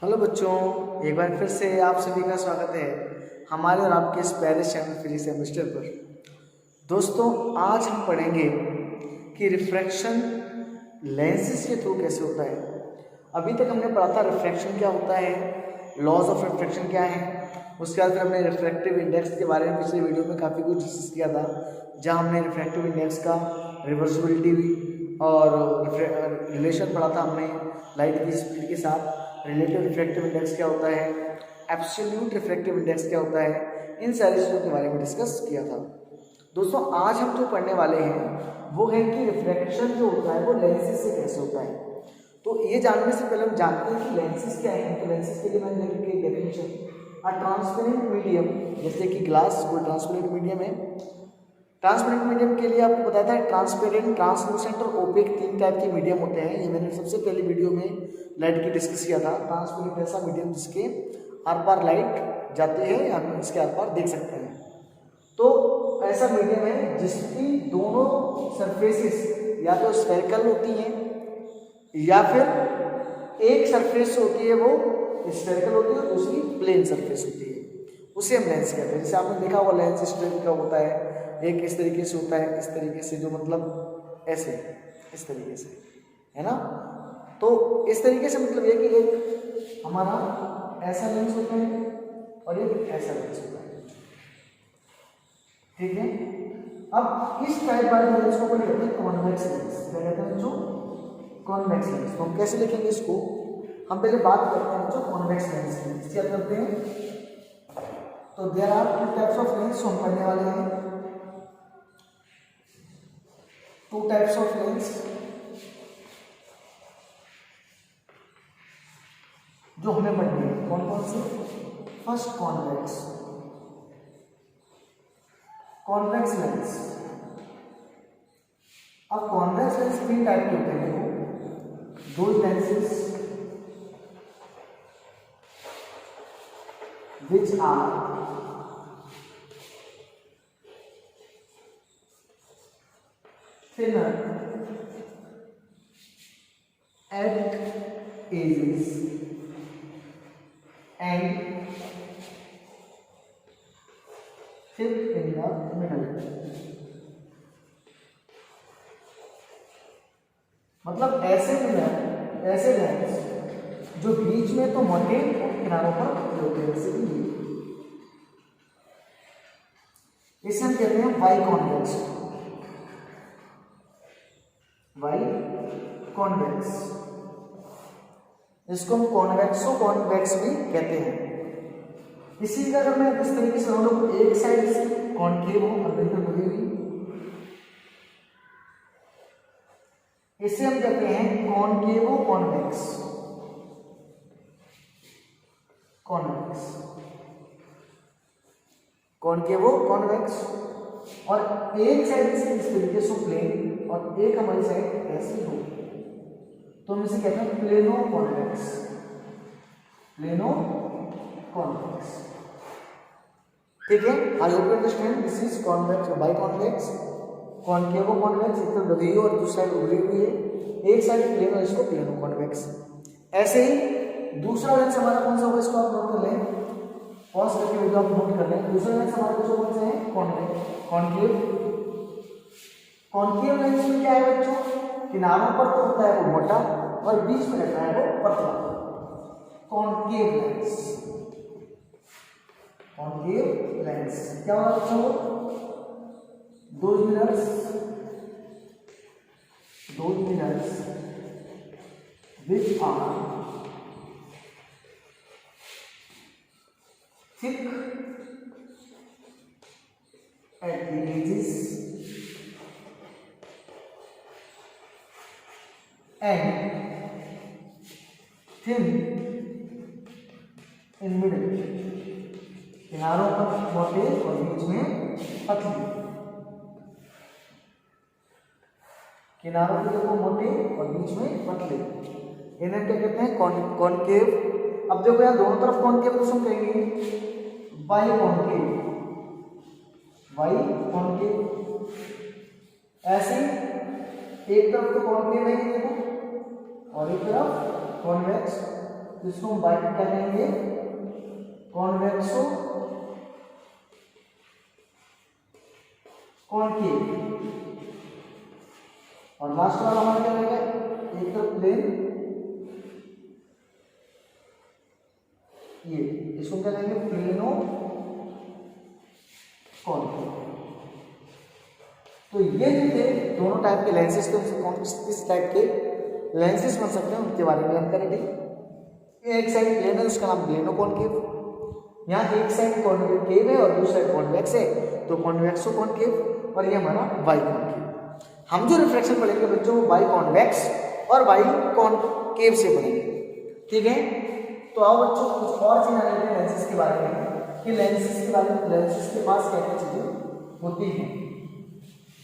Hello बच्चों, एक बार फिर से आप सभी का स्वागत है हमारे और आपके इस प्यारे चैनल फिजिक्स सेमेस्टर पर। दोस्तों, आज हम पढ़ेंगे कि रिफ्रैक्शन लेंसेज के थ्रू कैसे होता है। अभी तक हमने पढ़ा था रिफ्रैक्शन क्या होता है, लॉज ऑफ रिफ्रैक्शन क्या है। उसके बाद फिर हमने रिफ्रैक्टिव इंडेक्स के बारे में पिछले वीडियो में काफ़ी कुछ डिस्कस किया था, जहाँ हमने रिफ्रैक्टिव इंडेक्स का रिवर्सिबिलिटी और रिलेशन पढ़ा था हमने लाइट की स्पीड के साथ। रिलेटिव रिफ्रैक्टिव इंडेक्स क्या होता है, एब्सोल्यूट रिफ्रैक्टिव इंडेक्स क्या होता है, इन सारी चीज़ों के बारे में डिस्कस किया था। दोस्तों, आज हम जो पढ़ने वाले हैं वो है कि रिफ्रैक्शन जो होता है वो लेंसेज से कैसे होता है। तो ये जानने से पहले हम जानते हैं कि लेंसेज क्या है। तो लेंसेज के लिए मैंने लिखी डेफिनेशन, अ ट्रांसपेरेंट मीडियम, जैसे कि ग्लास कोई ट्रांसपेरेंट मीडियम है। ट्रांसपेरेंट मीडियम के लिए आपको बताया था ट्रांसपेरेंट, ट्रांसलूसेंट और ओपेक 3 टाइप के मीडियम होते हैं। ये मैंने सबसे पहले वीडियो में लाइट की डिस्कस किया था। ट्रांसपेरेंट ऐसा मीडियम जिसके आर पार लाइट जाती है या हम इसके आर पार देख सकते हैं। तो ऐसा मीडियम है जिसकी दोनों सरफेसेस या तो स्फेरिकल होती हैं या फिर एक सरफेस होती है वो स्फेरिकल होती है और दूसरी प्लेन सरफेस होती है, उसे हम लेंस कहते हैं। जैसे आपने देखा हुआ लेंस इस टाइप का होता है, एक इस तरीके से होता है, इस तरीके से, जो मतलब ऐसे इस तरीके से, है ना। तो इस तरीके से मतलब ये कि एक हमारा ऐसा लेंस होता है और एक ऐसा लेंस होता है, ठीक है। अब इस टाइप वाले लेंस को कहते हैं कॉन्वेक्स लेंस। क्या कहते हैं बच्चों? Convex lens. तो हम कैसे लिखेंगे इसको? हम पहले बात करते हैं बच्चों कॉन्वेक्स लेंस की। क्या करते हैं? तो there are 2 types of lens हम पढ़ने वाले हैं। 2 टाइप्स ऑफ लेंस जो हमें पढ़नी है। कौन कौन से? First convex, convex lens. अब कॉन्वेक्स लेंस 3 टाइप के होते हैं। देखो, दो lenses which are thinner at edges and thick in the middle। मतलब ऐसे लेंस जो बीच में तो मोटे और किनारों पर होते हैं, जैसे कि इसे हम कहते हैं वाई कॉन्वेक्स। वाई कॉन्वेक्स, इसको हम कॉन्वेक्सो कॉन्वेक्स भी कहते हैं। इसी का अगर मैं इस तरीके से हम एक साइड से कॉन्केव हो और बिल्कुल बनी हुई, इसे हम कहते हैं concavo convex. Convex, concavo convex. और एक साइड से इस तरीके से प्लेन और एक हमारी साइड ऐसी हो, तो हम इसे कहते हैं प्लेनो कॉन्वेक्स। प्लेनो कॉन्वेक्स, ठीक है। I hope you understand. This is convex by convex, concavo convex. एक तरफ दबी और दूसरी साइड उभरी हुई है, एक साइड प्लेन और इसको प्लेनो कॉन्वेक्स। ऐसे ही दूसरा लेंस हमारा कौन सा होगा, इसको आप नोट कर लें, पॉज करके वीडियो आप नोट कर लें। दूसरा लेंस हमारा कौन से है? कॉन्केव। कॉन्केव लेंस में क्या है बच्चों? किनारों पर तो होता है वो मोटा और बीच में रहता है वो पतला। कॉन्केव लेंस, कॉन्केव लेंस क्या होगा बच्चों? दो mirrors which are thick at the edges and thin in middle। किनारों पर मोटे और बीच में पतले। किनारों पे देखो मोटे और बीच में पतले, इन्हें क्या कहते हैं? कॉन्केव। अब देखो यहाँ दोनों तरफ कॉन्केव, तो हम कहेंगे बाई कॉन्केव। बाई कॉन्केव, ऐसे एक तरफ तो कॉन्केव है देखो और एक तरफ कॉन्वेक्स, तो इसको हम बाई क्या कहेंगे, कॉन्वेक्सो कॉनकेव। और लास्ट वाला हमारा क्या रहेगा, एक तो प्लेन, ये इसको क्या कहेंगे, प्लेनो कॉनकेव। तो ये जो थे दोनों टाइप के लेंसेज, तो किस टाइप के लेंसेज बन सकते हैं उनके बारे में जानकारी दी। एक साइड प्लेन है उसका नाम प्लेनो कॉनकेव, यहाँ एक साइड कॉनकेव है और दूसरी साइड कॉन्वेक्स है, तो कॉन्वेक्सो कॉनकेव, और ये हमारा बाई कॉनकेव। हम जो रिफ्लेक्शन पढ़ेंगे बच्चों वो बाई कॉन्वेक्स और बाई कॉनकेव से पढ़ेंगे, ठीक है। तो आओ बच्चों कुछ और चीज जान लेते हैं लेंसेज के बारे में, कि लेंसेज के बारे में, लेंसेज के पास क्या क्या चीजें होती हैं।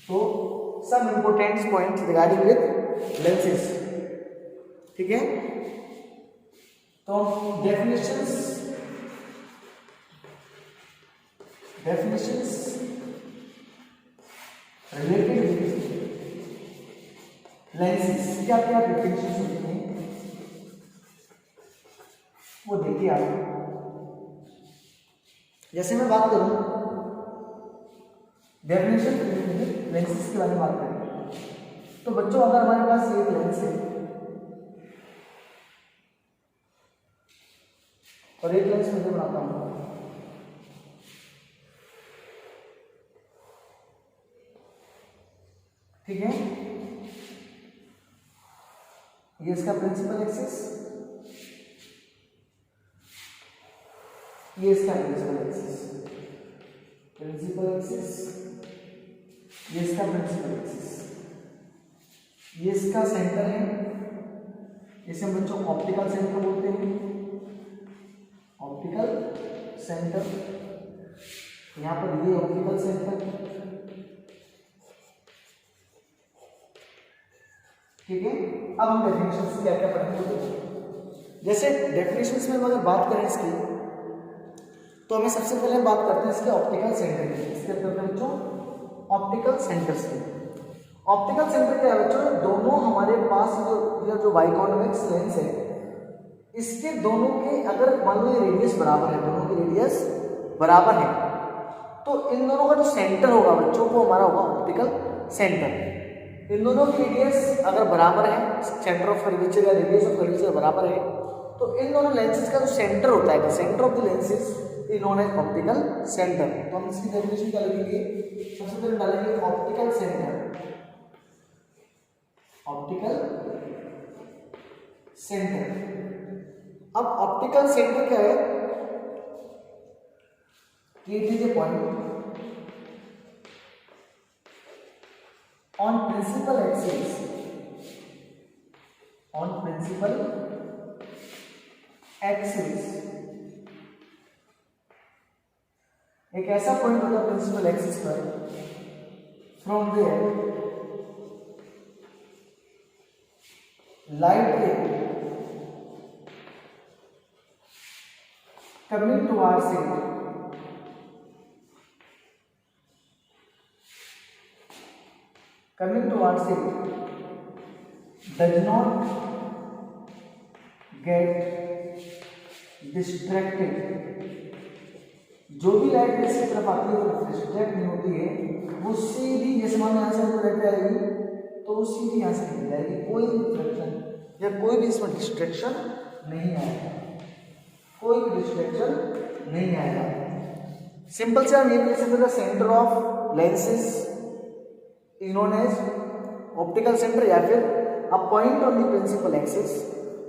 तो सब important point regarding with lenses, ठीक है। तो डेफिनेशंस रिलेटेड विद लेंसेज, क्या क्या डेफिनेशंस होती हैं वो देखिए आप। जैसे मैं बात करूं डेफिनेशन लेंसेज के बारे में बात करें, तो बच्चों अगर हमारे पास एक लेंस है और एक लेंस मुझे बनाता हूं, ठीक है, ये इसका प्रिंसिपल एक्सिस, ये इसका प्रिंसिपल एक्सिस, ये इसका प्रिंसिपल एक्सिस, ये इसका सेंटर है, इसे हम बच्चों ऑप्टिकल सेंटर बोलते हैं, ऑप्टिकल सेंटर, यहां पर ये ऑप्टिकल सेंटर, ठीक है। अब हम डेफिनेशंस क्या क्या पढ़ेंगे, जैसे डेफिनेशंस में अगर बात करें इसकी, तो हमें सबसे पहले बात करते हैं इसके ऑप्टिकल सेंटर की। इसके अंदर बच्चों ऑप्टिकल सेंटर्स की, ऑप्टिकल सेंटर क्या है बच्चों, दोनों हमारे पास जो बाइकॉन्वेक्स लेंस है इसके दोनों के अगर मान लो रेडियस बराबर है, दोनों की रेडियस बराबर है, तो इन दोनों का जो सेंटर होगा बच्चों वो हमारा होगा ऑप्टिकल सेंटर। इन दोनों की रेडियस अगर बराबर है, सेंटर ऑफ कर्वेचर या रेडियस ऑफ कर्वेचर बराबर है, तो इन दोनों लेंसेज का जो सेंटर होता है, centre of the lenses is known as optical centre. तो हम इसकी डेफिनेशन क्या लिखेंगे, सबसे पहले डालेंगे ऑप्टिकल सेंटर, ऑप्टिकल सेंटर। अब ऑप्टिकल सेंटर क्या है, it is a point on principal axis, एक ऐसा पॉइंट होता है प्रिंसिपल एक्सिस पर, from where light ray coming towards it does not get distracted। जो भी लाइट इसकी तरफ आती है वो डिस्ट्रैक्ट नहीं होती है, वो सीधी, जैसे मान यहाँ से लाइट आएगी तो वो सीधी यहाँ से निकल जाएगी, कोई रिफ्लेक्शन या कोई भी इसमें डिस्ट्रैक्शन नहीं आएगा, कोई भी डिस्ट्रैक्शन नहीं आएगा। सिंपल से हम ये कह सकते हैं centre of lenses is known as optical center, या फिर a point on the principal axis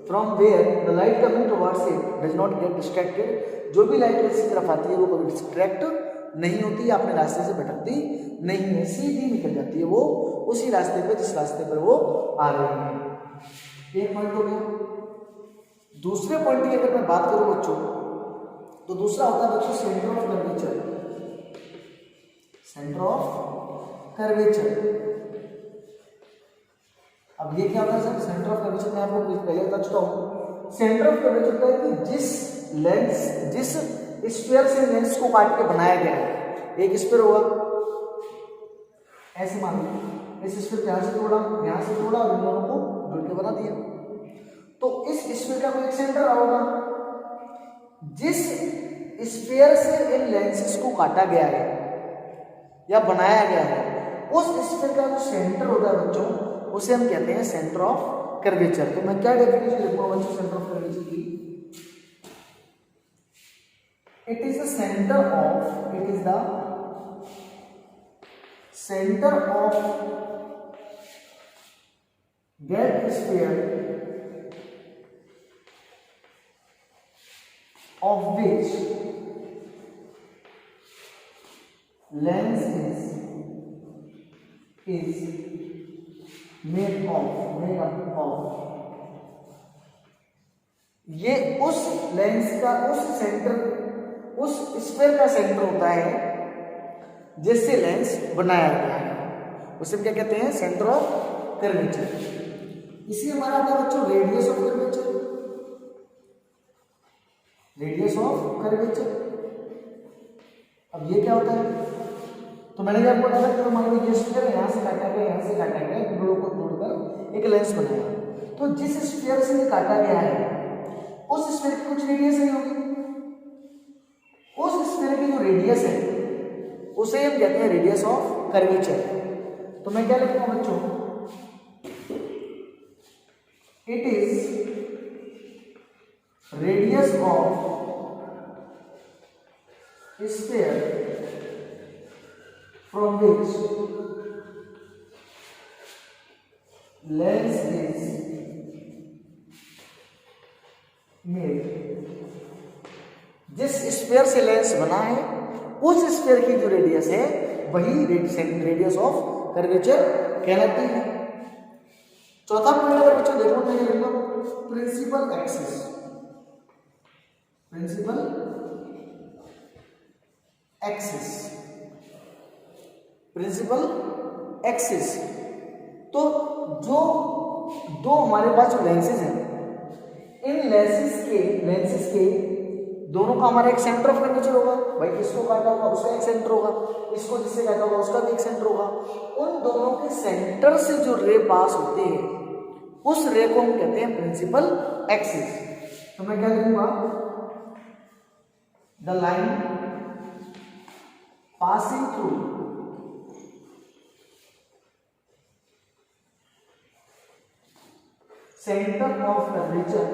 from where the light coming towards it does not get distracted। जो भी लाइट इसकी तरफ आती है वो कभी डिस्ट्रैक्ट नहीं होती है, अपने रास्ते से भटकती नहीं है, सीधी निकल जाती है वो उसी रास्ते पे जिस रास्ते पर वो आ रही है। एक पॉइंट हो गया। दूसरे पॉइंट की अगर मैं बात करूं बच्चों, तो दूसरा होता है बच्चों centre of curvature, centre of curvature. अब ये क्या होता है सर, सेंटर ऑफ कर्वेचर मैं आपको पहले बता चुका हूं। सेंटर ऑफ कर्वेचर का है कि जिस स्फीयर से लेंस को काट के बनाया गया है, एक स्फीयर होगा ऐसे मान लो, इस स्फीयर को यहां से तोड़ा और इन दोनों को जोड़ के बना दिया, तो इस स्फीयर का कोई एक सेंटर होगा। जिस स्फीयर से इन लेंसेज को काटा गया है या बनाया गया है, उस स्फीयर का जो सेंटर होता है बच्चों, उसे हम कहते हैं सेंटर ऑफ कर्वेचर। तो मैं क्या डेफिनेशन लिखूंगा बच्चों सेंटर ऑफ कर्वेचर की? It is the centre of, it is the centre of that sphere of which lens is made up. ये उस लेंस का उस सेंटर, उस स्फीयर का सेंटर होता है जिससे लेंस बनाया गया है, उसे क्या कहते हैं? Centre of curvature. इसी हमारा आता है बच्चों radius of curvature. Radius of curvature, अब ये क्या होता है? तो मैंने क्या बोला था कि मान लो ये स्फीयर यहां से काटा गया, यहां से काटा गया, दोनों को जोड़कर एक लेंस बनाया। तो जिस स्फीयर से ये काटा गया है उस स्फीयर की कुछ रेडियस नहीं होगी। उस स्फीयर की जो रेडियस है उसे हम कहते हैं रेडियस ऑफ कर्वेचर। तो मैं क्या लिखूंगा बच्चों? It is radius of sphere from which lens is made। जिस स्फीयर से लेंस बना है उस स्फीयर की जो रेडियस है वही रेडियस ऑफ कर्वेचर कहलाती है। चौथा पॉइंट अगर बच्चों देखो तो ये लिखो principal axis. Principal axis, principal axis. तो जो दो हमारे पास जो लेंसेज हैं, इन लेंसेज के दोनों का हमारा एक सेंटर ऑफ कर्वेचर होगा। भाई इसको काटा होगा उसका एक सेंटर होगा, इसको जिससे काटा होगा उसका भी एक सेंटर होगा। उन दोनों के सेंटर से जो रे पास होते हैं उस रे को हम कहते हैं प्रिंसिपल एक्सिस। तो मैं क्या लिखूंगा? The line passing through centre of curvature,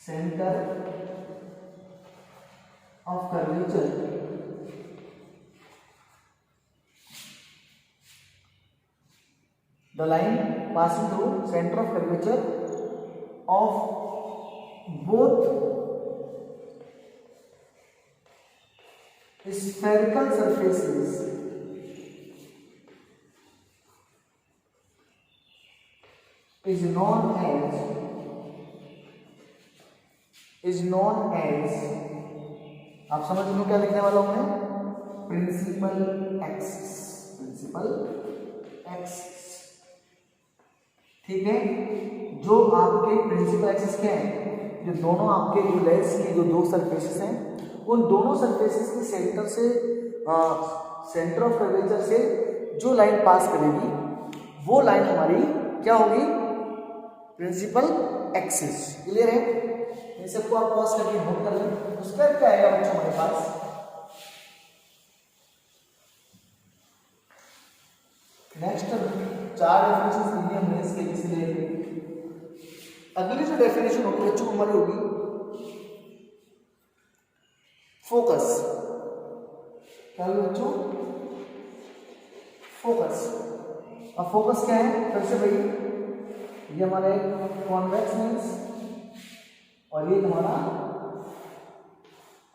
centre of curvature the line passing through center of curvature of both spherical surfaces is known as आप समझ लो क्या लिखने वाला हूं मैं? Principal axis. प्रिंसिपल एक्सिस, ठीक है। जो आपके प्रिंसिपल एक्सिस क्या है? जो दोनों आपके जो लेंस की जो दो सरफेसेस हैं उन दोनों सरफेसेस के सेंटर से सेंटर ऑफ कर्वेचर से जो लाइन पास करेगी वो लाइन हमारी क्या होगी? Principal axis. क्लियर है? इन सबको आप पॉज करके नोट कर लें। उसका क्या आएगा बच्चों हमारे पास? नेक्स्ट 4 डेफिनेशन लिखनी है हमने इसके, इसलिए अगली जो डेफिनेशन होगी बच्चों हमारी होगी फोकस। क्या होगी बच्चों? फोकस। अब फोकस क्या है? फिर से भाई ये हमारा एक कॉन्वेक्स लेंस और ये हमारा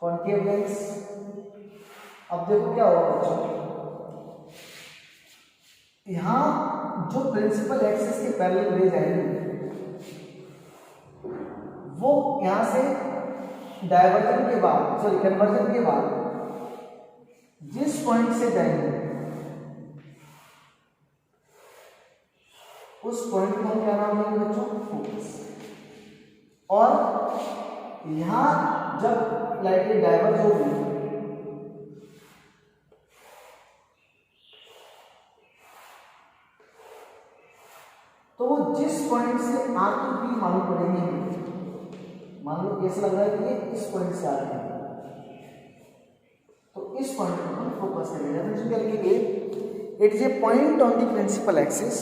कॉन्केव लेंस। अब देखो क्या होगा बच्चों, यहां जो प्रिंसिपल एक्सिस के पैरेलल रेज आएंगे वो यहां से डायवर्जन के बाद, सॉरी कन्वर्जन के बाद जिस पॉइंट से जाएंगे उस पॉइंट को हम क्या नाम देंगे बच्चों? फोकस। और यहां जब लाइट डाइवर्ज होगी तो वो जिस पॉइंट से आ टू बी मालूम पड़ेंगे, मान लो ऐसा लग रहा है कि ये इस पॉइंट से आ रहे हैं, तो इस पॉइंट पर हम फोकस करेंगे। डेफिनेशन क्या लिखेंगे, it is a point on the principal axis,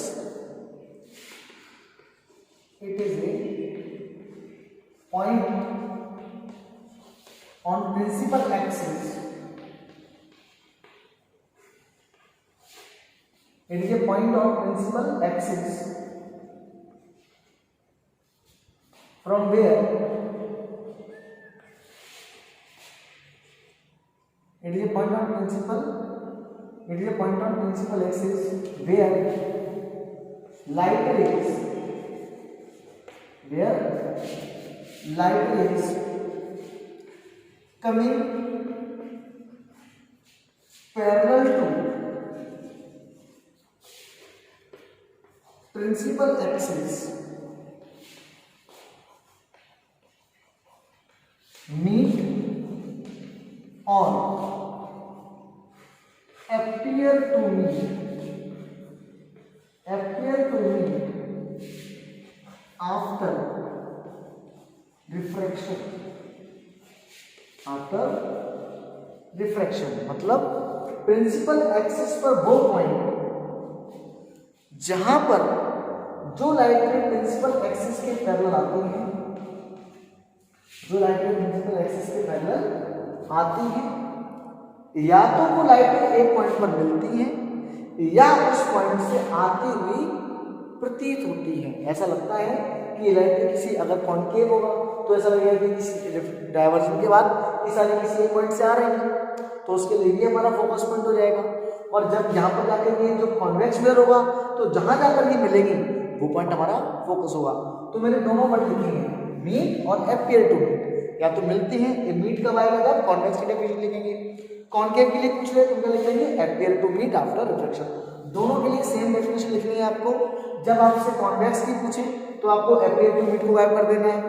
it is a point on principal axis, it is a point on principal axis from where it is a point on principal axis where light rays coming parallel to principal axis meet on appear to meet after refraction, मतलब principal axis पर वो point जहां पर जो light रे principal axis के parallel आती है, या तो वो लाइट एक पॉइंट पर मिलती है या उस पॉइंट से आती हुई प्रतीत होती है। ऐसा लगता है कि लाइट किसी अगर कॉन्केव होगा तो ऐसा लगेगा कि किसी डायवर्जन के बाद ये सारे किसी एक पॉइंट से आ रहे हैं, तो उसके लिए ये हमारा फोकस पॉइंट हो जाएगा। और जब यहाँ पर जाकर ये जो कॉन्वेक्स मिरर होगा तो जहाँ जाकर ये मिलेंगी वो पॉइंट हमारा फोकस होगा। तो मेरे दोनों वर्ड लिखेंगे, मीट और अपीयर टू मीट। या तो मिलती हैं, ये मीट कब आएगा जब कॉन्वेक्स की डेफिनेशन लिखेंगे, कॉन्केव के लिए पूछ रहे तो उनका लिखेंगे appear to meet after reflection. दोनों के लिए सेम डेफिनेशन लिखनी है आपको। जब आपसे कॉन्वेक्स की पूछे तो आपको अपीयर टू मीट को गायब कर देना है,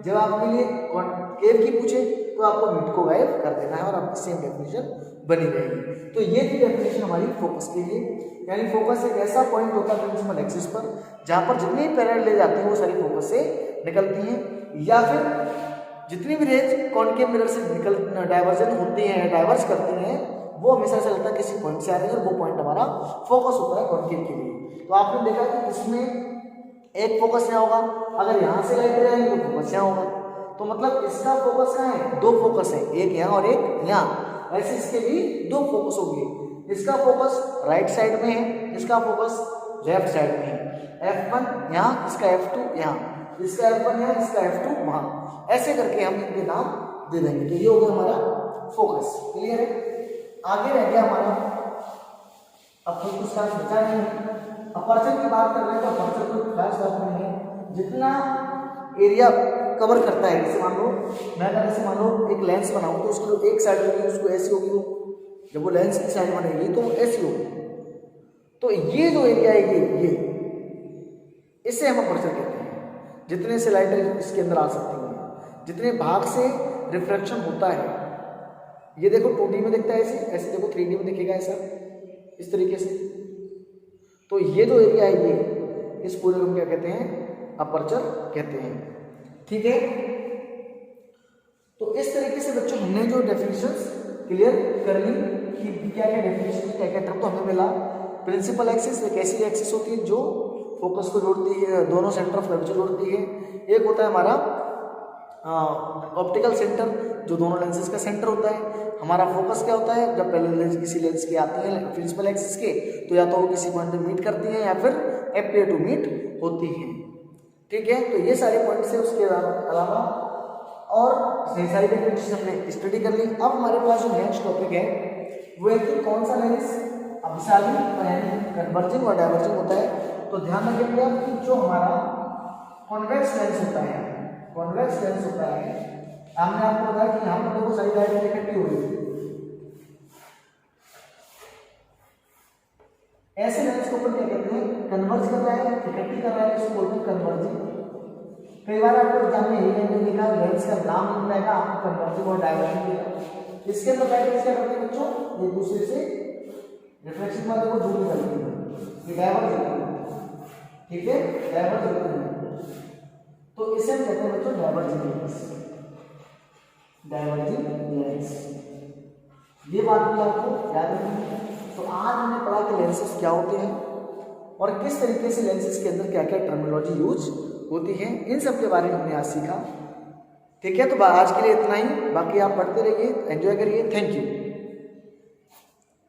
जब आपके लिए कॉन्केव की पूछे तो आपको मीट को गायब कर देना है और आपकी सेम डेफिनेशन बनी रहेगी। तो ये थी डेफिनेशन हमारी फोकस के लिए, यानी फोकस एक ऐसा पॉइंट होता है प्रिंसिपल एक्सिस पर जहाँ पर जितनी पैरेलल ले जाती हैं वो सारी फोकस से निकलती हैं, या फिर जितनी भी रेज कॉन्केव मिरर से निकल डाइवर्जन होती हैं, डाइवर्स करती हैं, वो हमेशा ऐसा लगता है किसी पॉइंट से आ रही है और वो पॉइंट हमारा फोकस होता है कॉन्केव के लिए। तो आपने देखा कि इसमें एक फोकस यहाँ होगा, अगर यहाँ से लाइट जाएगी तो फोकस यहाँ होगा, तो मतलब इसका फोकस कहाँ है, दो फोकस है, एक यहाँ और एक यहाँ। ऐसे इसके भी दो फोकस होंगे, इसका फोकस राइट साइड में है, इसका फोकस लेफ्ट साइड में है। F1 यहाँ, इसका F2 यहाँ, इसका F1 यहाँ, इसका F2 वहाँ। ऐसे करके हम इनके नाम दे देंगे। तो ये हो गया हमारा फोकस। क्लियर है? आगे रह गया हमारा, अब कोई कुछ खास बचा नहीं है। अपर्चर की बात कर रहे हैं तो अपर्चर कोई खास बात नहीं है, जितना एरिया कवर करता है। जैसे मान लो मैं अगर ऐसे मान लो एक लेंस बनाऊं तो उसको एक साइड होगी, उसको ऐसी होगी, वो जब वो लेंस की साइड बनेगी तो वो ऐसी होगी। तो ये जो एरिया है ये इसे हम अपर्चर कहते हैं। जितने से लाइट इसके अंदर आ सकती हैं, जितने भाग से रिफ्रैक्शन होता है, ये देखो 2D में दिखता है ऐसे, ऐसे देखो 3D में दिखेगा ऐसा, इस तरीके से। तो ये जो एरिया है ये, इस पूरे को हम क्या कहते हैं, अपर्चर कहते हैं। ठीक है, तो इस तरीके से बच्चों हमने जो डेफिनेशंस क्लियर कर ली कि क्या क्या डेफिनेशन, क्या क्या टर्म तो हमें मिला। प्रिंसिपल एक्सिस एक ऐसी एक्सिस होती है जो फोकस को जोड़ती है, दोनों सेंटर ऑफ ग्रेविटी जोड़ती है। एक होता है हमारा ऑप्टिकल सेंटर, जो दोनों लेंसेज का सेंटर होता है। हमारा फोकस क्या होता है, जब पहले लेंस किसी लेंस की आती है प्रिंसिपल एक्सिस के, तो या तो वो किसी पॉइंट पे मीट करती है या फिर अपीयर टू मीट होती है। ठीक है, तो ये सारे पॉइंट्स है। उसके अलावा और सारी डेफिनेशन हमने स्टडी कर ली। अब हमारे पास जो नेक्स्ट टॉपिक है वो है कि कौन सा लेंस अभिसारी यानी कन्वर्जिंग और डाइवर्जिंग होता है। तो ध्यान रखिएगा कि जो हमारा कॉन्वेक्स लेंस होता है, कॉन्वेक्स लेंस होता है, हमने आपको बताया कि यहाँ पर देखो सारी लाइट इकट्ठी हो रही है। ऐसे लेंस को अपन क्या कहते हैं, कन्वर्ज कर रहा है, इकट्ठी कर रहा है, इसको बोलते हैं कन्वर्जिंग। कई बार आपको एग्जाम में यही नहीं लिखा, लेंस का नाम लिख रहेगा, आपको कन्वर्जिंग और डाइवर्जिंग लिखा। इसके अंदर लाइट क्या करते हैं बच्चों, एक दूसरे से रिफ्लेक्शन वाले को दूर करती है, ये डाइवर्ज होती है। ठीक है, डायवर्ज तो इसे हम कहते हैं बच्चों डायवर्जिंग लेंस। डायवर्जिंग लेंस, ये बात भी आपको याद रखनी है। तो आज हमने पढ़ा कि लेंसेज क्या होते हैं और किस तरीके से लेंसेज के अंदर क्या क्या टर्मिनोलॉजी यूज होती है, इन सब के बारे में हमने आज सीखा। ठीक है, तो आज के लिए इतना ही, बाकी आप पढ़ते रहिए, एंजॉय करिए। Thank you.